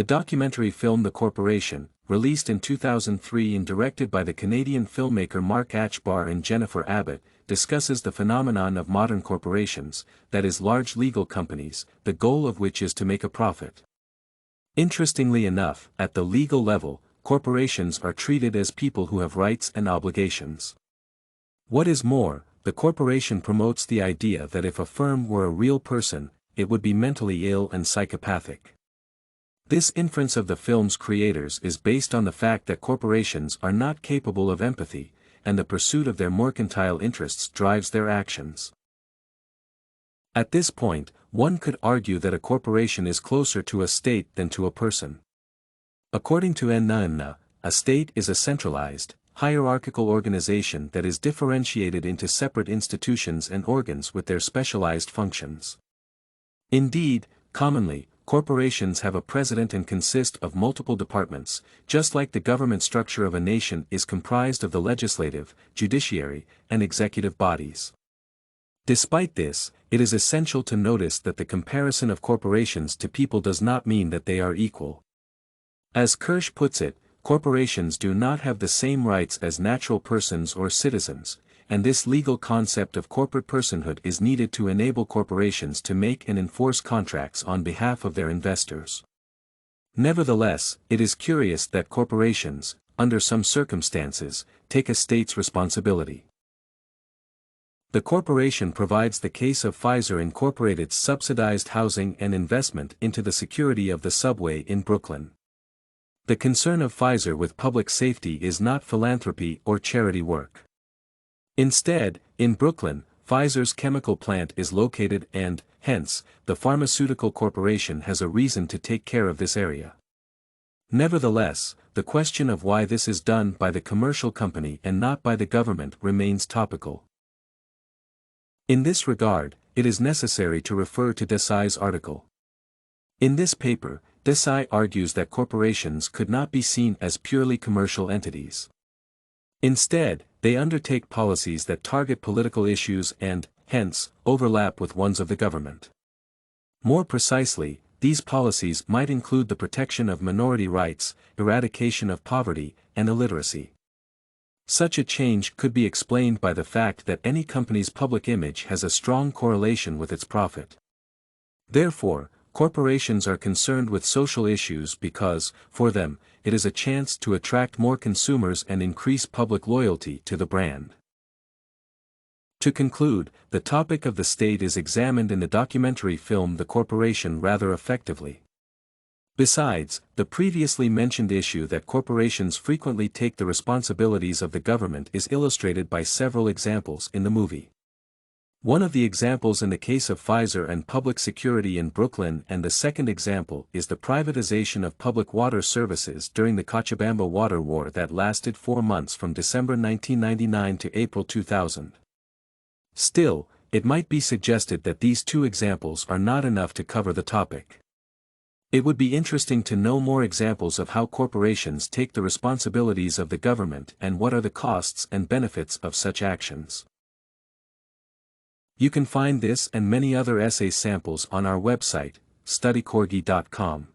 The documentary film The Corporation, released in 2003 and directed by the Canadian filmmaker Mark Achbar and Jennifer Abbott, discusses the phenomenon of modern corporations, that is large legal companies, the goal of which is to make a profit. Interestingly enough, at the legal level, corporations are treated as people who have rights and obligations. What is more, the corporation promotes the idea that if a firm were a real person, it would be mentally ill and psychopathic. This inference of the film's creators is based on the fact that corporations are not capable of empathy, and the pursuit of their mercantile interests drives their actions. At this point, one could argue that a corporation is closer to a state than to a person. According to N. A state is a centralized, hierarchical organization that is differentiated into separate institutions and organs with their specialized functions. Indeed, commonly, corporations have a president and consist of multiple departments, just like the government structure of a nation is comprised of the legislative, judiciary, and executive bodies. Despite this, it is essential to notice that the comparison of corporations to people does not mean that they are equal. As Kirsch puts it, corporations do not have the same rights as natural persons or citizens, and this legal concept of corporate personhood is needed to enable corporations to make and enforce contracts on behalf of their investors. Nevertheless, it is curious that corporations, under some circumstances, take a state's responsibility. The corporation provides the case of Pfizer Incorporated's subsidized housing and investment into the security of the subway in Brooklyn. The concern of Pfizer with public safety is not philanthropy or charity work. Instead, in Brooklyn, Pfizer's chemical plant is located and, hence, the pharmaceutical corporation has a reason to take care of this area. Nevertheless, the question of why this is done by the commercial company and not by the government remains topical. In this regard, it is necessary to refer to Desai's article. In this paper, Desai argues that corporations could not be seen as purely commercial entities. Instead, they undertake policies that target political issues and, hence, overlap with ones of the government. More precisely, these policies might include the protection of minority rights, eradication of poverty, and illiteracy. Such a change could be explained by the fact that any company's public image has a strong correlation with its profit. Therefore, corporations are concerned with social issues because, for them, it is a chance to attract more consumers and increase public loyalty to the brand. To conclude, the topic of the state is examined in the documentary film The Corporation rather effectively. Besides, the previously mentioned issue that corporations frequently take the responsibilities of the government is illustrated by several examples in the movie. One of the examples in the case of Pfizer and public security in Brooklyn, and the second example is the privatization of public water services during the Cochabamba Water War that lasted 4 months from December 1999 to April 2000. Still, it might be suggested that these two examples are not enough to cover the topic. It would be interesting to know more examples of how corporations take the responsibilities of the government and what are the costs and benefits of such actions. You can find this and many other essay samples on our website, studycorgi.com.